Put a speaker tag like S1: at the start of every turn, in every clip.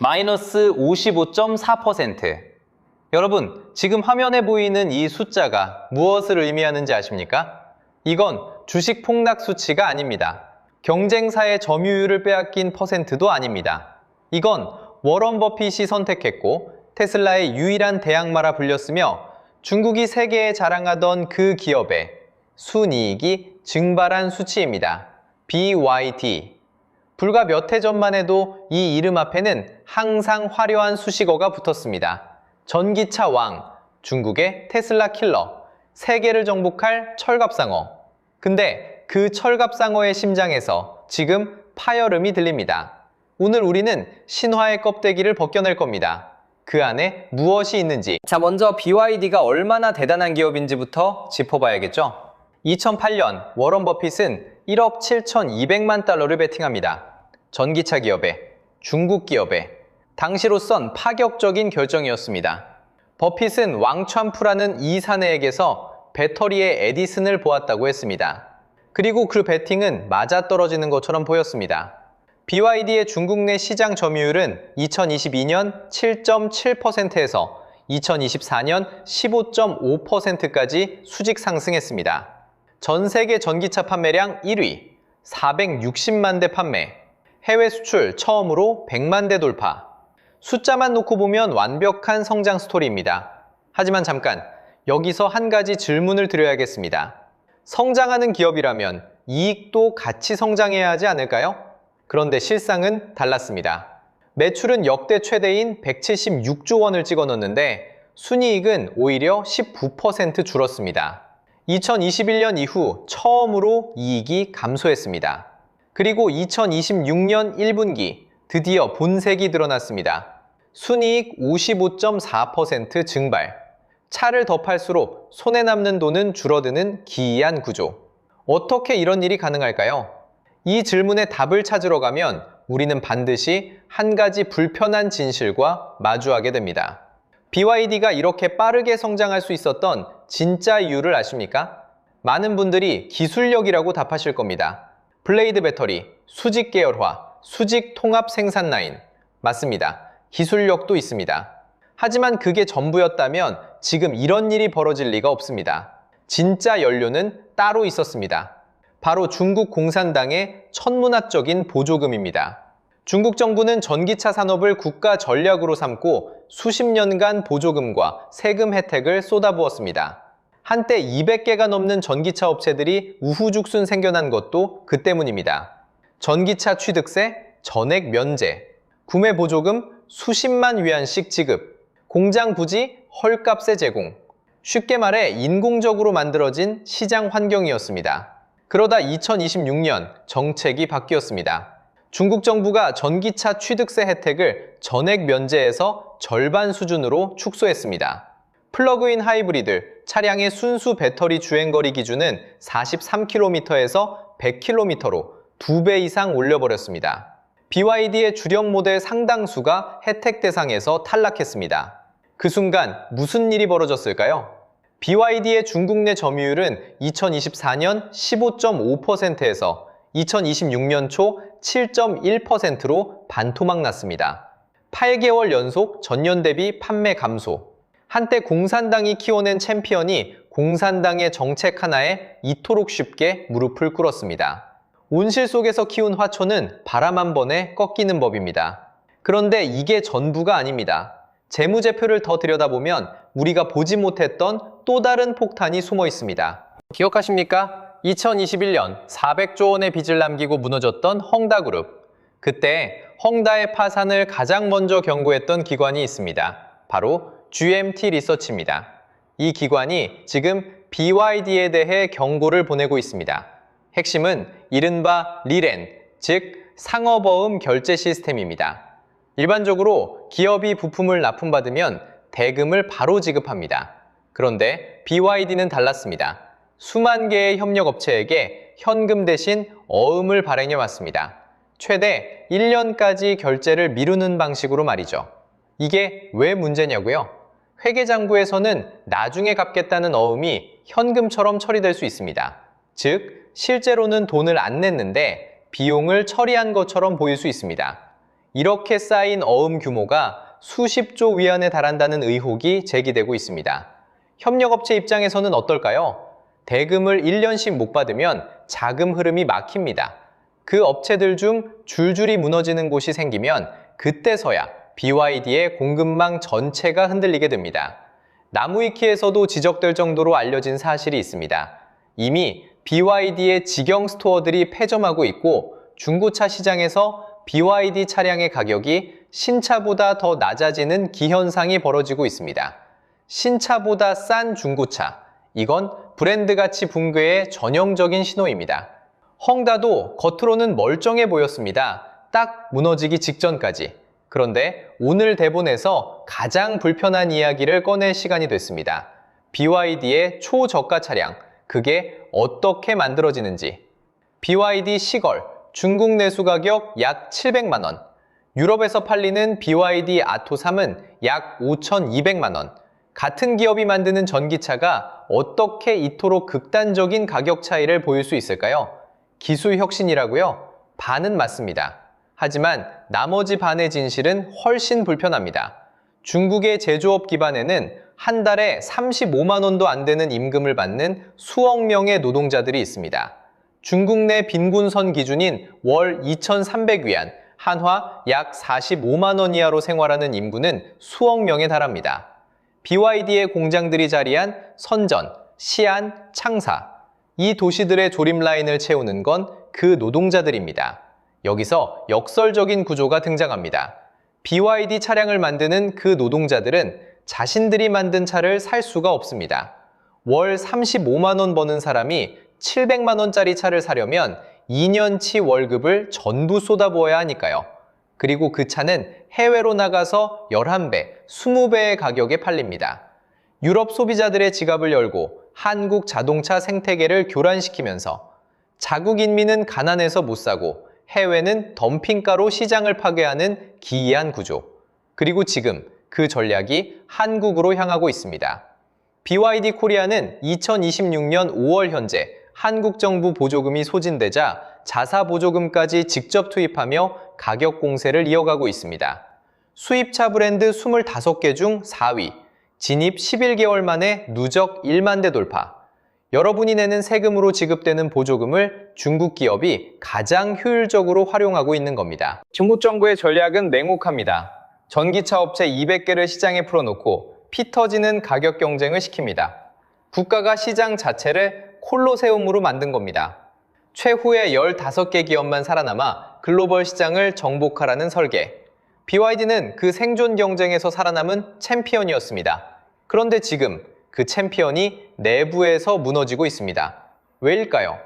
S1: 마이너스 55.4%. 여러분, 지금 화면에 보이는 이 숫자가 무엇을 의미하는지 아십니까? 이건 주식 폭락 수치가 아닙니다. 경쟁사의 점유율을 빼앗긴 퍼센트도 아닙니다. 이건 워런 버핏이 선택했고 테슬라의 유일한 대항마라 불렸으며 중국이 세계에 자랑하던 그 기업의 순이익이 증발한 수치입니다. BYD. 불과 몇 해 전만 해도 이 이름 앞에는 항상 화려한 수식어가 붙었습니다. 전기차 왕, 중국의 테슬라 킬러, 세계를 정복할 철갑상어. 근데 그 철갑상어의 심장에서 지금 파열음이 들립니다. 오늘 우리는 신화의 껍데기를 벗겨낼 겁니다. 그 안에 무엇이 있는지. 자, 먼저 BYD가 얼마나 대단한 기업인지부터 짚어봐야겠죠? 2008년 워런 버핏은 1억 7,200만 달러를 베팅합니다. 전기차 기업에, 중국 기업에. 당시로선 파격적인 결정이었습니다. 버핏은 왕촨프라는 이 사내에게서 배터리의 에디슨을 보았다고 했습니다. 그리고 그 베팅은 맞아떨어지는 것처럼 보였습니다. BYD의 중국 내 시장 점유율은 2022년 7.7%에서 2024년 15.5%까지 수직 상승했습니다. 전 세계 전기차 판매량 1위, 460만 대 판매, 해외 수출 처음으로 100만 대 돌파. 숫자만 놓고 보면 완벽한 성장 스토리입니다. 하지만 잠깐, 여기서 한 가지 질문을 드려야겠습니다. 성장하는 기업이라면 이익도 같이 성장해야 하지 않을까요? 그런데 실상은 달랐습니다. 매출은 역대 최대인 176조 원을 찍어넣었는데 순이익은 오히려 19% 줄었습니다. 2021년 이후 처음으로 이익이 감소했습니다. 그리고 2026년 1분기 드디어 본색이 드러났습니다. 순이익 55.4% 증발. 차를 더 팔수록 손에 남는 돈은 줄어드는 기이한 구조. 어떻게 이런 일이 가능할까요? 이 질문에 답을 찾으러 가면 우리는 반드시 한 가지 불편한 진실과 마주하게 됩니다. BYD가 이렇게 빠르게 성장할 수 있었던 진짜 이유를 아십니까? 많은 분들이 기술력이라고 답하실 겁니다. 블레이드 배터리, 수직 계열화, 수직 통합 생산 라인. 맞습니다. 기술력도 있습니다. 하지만 그게 전부였다면 지금 이런 일이 벌어질 리가 없습니다. 진짜 연료는 따로 있었습니다. 바로 중국 공산당의 천문학적인 보조금입니다. 중국 정부는 전기차 산업을 국가 전략으로 삼고 수십 년간 보조금과 세금 혜택을 쏟아부었습니다. 한때 200개가 넘는 전기차 업체들이 우후죽순 생겨난 것도 그 때문입니다. 전기차 취득세, 전액 면제, 구매 보조금 수십만 위안씩 지급, 공장 부지 헐값에 제공. 쉽게 말해 인공적으로 만들어진 시장 환경이었습니다. 그러다 2026년 정책이 바뀌었습니다. 중국 정부가 전기차 취득세 혜택을 전액 면제해서 절반 수준으로 축소했습니다. 플러그인 하이브리드, 차량의 순수 배터리 주행거리 기준은 43km에서 100km로 2배 이상 올려버렸습니다. BYD의 주력 모델 상당수가 혜택 대상에서 탈락했습니다. 그 순간 무슨 일이 벌어졌을까요? BYD의 중국 내 점유율은 2024년 15.5%에서 2026년 초 7.1%로 반토막 났습니다. 8개월 연속 전년 대비 판매 감소. 한때 공산당이 키워낸 챔피언이 공산당의 정책 하나에 이토록 쉽게 무릎을 꿇었습니다. 온실 속에서 키운 화초는 바람 한 번에 꺾이는 법입니다. 그런데 이게 전부가 아닙니다. 재무제표를 더 들여다보면 우리가 보지 못했던 또 다른 폭탄이 숨어 있습니다. 기억하십니까? 2021년 400조 원의 빚을 남기고 무너졌던 헝다그룹. 그때 헝다의 파산을 가장 먼저 경고했던 기관이 있습니다. 바로 GMT 리서치입니다. 이 기관이 지금 BYD에 대해 경고를 보내고 있습니다. 핵심은 이른바 리렌, 즉 상업어음 결제 시스템입니다. 일반적으로 기업이 부품을 납품받으면 대금을 바로 지급합니다. 그런데 BYD는 달랐습니다. 수만 개의 협력업체에게 현금 대신 어음을 발행해 왔습니다. 최대 1년까지 결제를 미루는 방식으로 말이죠. 이게 왜 문제냐고요? 회계장부에서는 나중에 갚겠다는 어음이 현금처럼 처리될 수 있습니다. 즉, 실제로는 돈을 안 냈는데 비용을 처리한 것처럼 보일 수 있습니다. 이렇게 쌓인 어음 규모가 수십조 위안에 달한다는 의혹이 제기되고 있습니다. 협력업체 입장에서는 어떨까요? 대금을 1년씩 못 받으면 자금 흐름이 막힙니다. 그 업체들 중 줄줄이 무너지는 곳이 생기면 그때서야 BYD의 공급망 전체가 흔들리게 됩니다. 나무위키에서도 지적될 정도로 알려진 사실이 있습니다. 이미 BYD의 직영 스토어들이 폐점하고 있고 중고차 시장에서 BYD 차량의 가격이 신차보다 더 낮아지는 기현상이 벌어지고 있습니다. 신차보다 싼 중고차, 이건 브랜드 가치 붕괴의 전형적인 신호입니다. 헝다도 겉으로는 멀쩡해 보였습니다. 딱 무너지기 직전까지. 그런데 오늘 대본에서 가장 불편한 이야기를 꺼낼 시간이 됐습니다. BYD의 초저가 차량, 그게 어떻게 만들어지는지. BYD 시걸, 중국 내수 가격 약 700만 원. 유럽에서 팔리는 BYD 아토 3은 약 5,200만 원. 같은 기업이 만드는 전기차가 어떻게 이토록 극단적인 가격 차이를 보일 수 있을까요? 기술 혁신이라고요? 반은 맞습니다. 하지만 나머지 반의 진실은 훨씬 불편합니다. 중국의 제조업 기반에는 한 달에 35만 원도 안 되는 임금을 받는 수억 명의 노동자들이 있습니다. 중국 내 빈곤선 기준인 월 2,300위안, 한화 약 45만 원 이하로 생활하는 인구는 수억 명에 달합니다. BYD의 공장들이 자리한 선전, 시안, 창사, 이 도시들의 조립 라인을 채우는 건 그 노동자들입니다. 여기서 역설적인 구조가 등장합니다. BYD 차량을 만드는 그 노동자들은 자신들이 만든 차를 살 수가 없습니다. 월 35만 원 버는 사람이 700만 원짜리 차를 사려면 2년치 월급을 전부 쏟아부어야 하니까요. 그리고 그 차는 해외로 나가서 11배, 20배의 가격에 팔립니다. 유럽 소비자들의 지갑을 열고 한국 자동차 생태계를 교란시키면서 자국 인민은 가난해서 못 사고 해외는 덤핑가로 시장을 파괴하는 기이한 구조. 그리고 지금 그 전략이 한국으로 향하고 있습니다. BYD 코리아는 2026년 5월 현재 한국 정부 보조금이 소진되자 자사 보조금까지 직접 투입하며 가격 공세를 이어가고 있습니다. 수입차 브랜드 25개 중 4위, 진입 11개월 만에 누적 1만 대 돌파. 여러분이 내는 세금으로 지급되는 보조금을 중국 기업이 가장 효율적으로 활용하고 있는 겁니다. 중국 정부의 전략은 냉혹합니다. 전기차 업체 200개를 시장에 풀어놓고 피 터지는 가격 경쟁을 시킵니다. 국가가 시장 자체를 콜로세움으로 만든 겁니다. 최후의 15개 기업만 살아남아 글로벌 시장을 정복하라는 설계. BYD는 그 생존 경쟁에서 살아남은 챔피언이었습니다. 그런데 지금 그 챔피언이 내부에서 무너지고 있습니다. 왜일까요?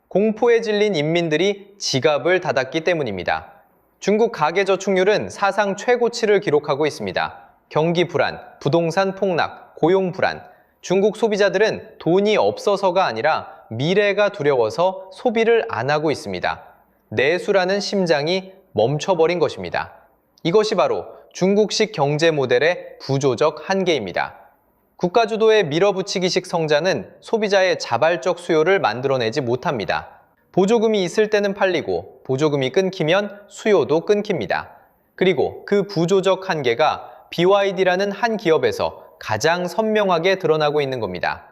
S1: 공포에 질린 인민들이 지갑을 닫았기 때문입니다. 중국 가계저축률은 사상 최고치를 기록하고 있습니다. 경기 불안, 부동산 폭락, 고용 불안. 중국 소비자들은 돈이 없어서가 아니라 미래가 두려워서 소비를 안 하고 있습니다. 내수라는 심장이 멈춰버린 것입니다. 이것이 바로 중국식 경제 모델의 구조적 한계입니다. 국가주도의 밀어붙이기식 성장은 소비자의 자발적 수요를 만들어내지 못합니다. 보조금이 있을 때는 팔리고 보조금이 끊기면 수요도 끊깁니다. 그리고 그 구조적 한계가 BYD라는 한 기업에서 가장 선명하게 드러나고 있는 겁니다.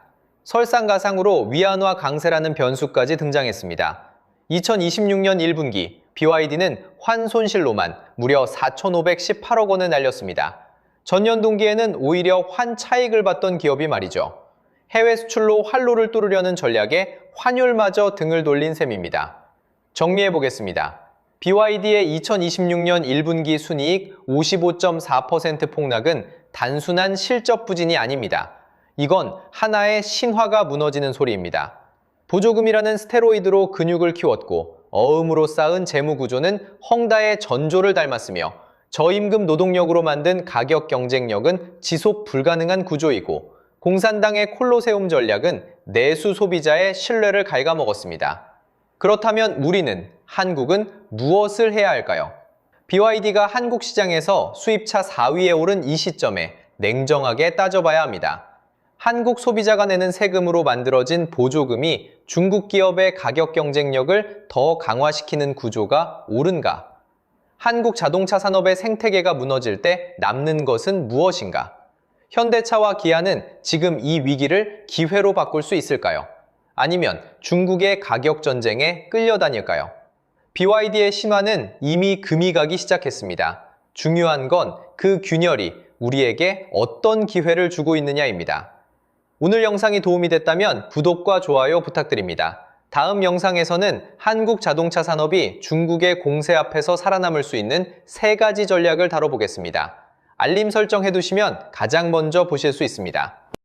S1: 설상가상으로 위안화 강세라는 변수까지 등장했습니다. 2026년 1분기 BYD는 환손실로만 무려 4,518억 원을 날렸습니다. 전년 동기에는 오히려 환차익을 봤던 기업이 말이죠. 해외 수출로 활로를 뚫으려는 전략에 환율마저 등을 돌린 셈입니다. 정리해보겠습니다. BYD의 2026년 1분기 순이익 55.4% 폭락은 단순한 실적 부진이 아닙니다. 이건 하나의 신화가 무너지는 소리입니다. 보조금이라는 스테로이드로 근육을 키웠고 어음으로 쌓은 재무 구조는 헝다의 전조를 닮았으며 저임금 노동력으로 만든 가격 경쟁력은 지속 불가능한 구조이고 공산당의 콜로세움 전략은 내수 소비자의 신뢰를 갉아먹었습니다. 그렇다면 우리는, 한국은 무엇을 해야 할까요? BYD가 한국 시장에서 수입차 4위에 오른 이 시점에 냉정하게 따져봐야 합니다. 한국 소비자가 내는 세금으로 만들어진 보조금이 중국 기업의 가격 경쟁력을 더 강화시키는 구조가 옳은가? 한국 자동차 산업의 생태계가 무너질 때 남는 것은 무엇인가? 현대차와 기아는 지금 이 위기를 기회로 바꿀 수 있을까요? 아니면 중국의 가격 전쟁에 끌려다닐까요? BYD의 신화는 이미 금이 가기 시작했습니다. 중요한 건 그 균열이 우리에게 어떤 기회를 주고 있느냐입니다. 오늘 영상이 도움이 됐다면 구독과 좋아요 부탁드립니다. 다음 영상에서는 한국 자동차 산업이 중국의 공세 앞에서 살아남을 수 있는 3가지 전략을 다뤄보겠습니다. 알림 설정해두시면 가장 먼저 보실 수 있습니다.